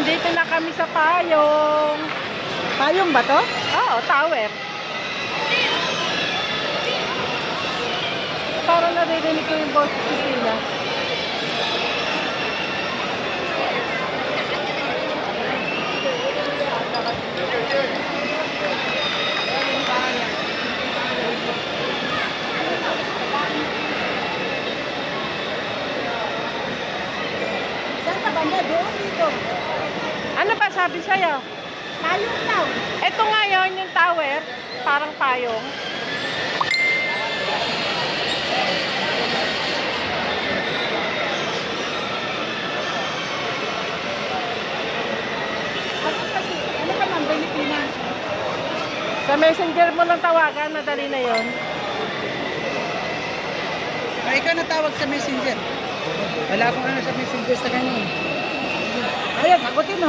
Nandito na kami sa Payong. Payong ba to? Oo, tower. Parang naririnig ko yung boses ni Tina. Saan ka banda? Doon dito. Ano pa sabi sa'yo? Payong daw. Ito ngayon yung tower, parang payong. Kasi, ano ka man, Pilipinas? Sa messenger mo lang tawagan, madali na yon. Ay, ikaw natawag sa messenger. Wala akong ano sa messenger sa kanya. Ayan, sagutin mo.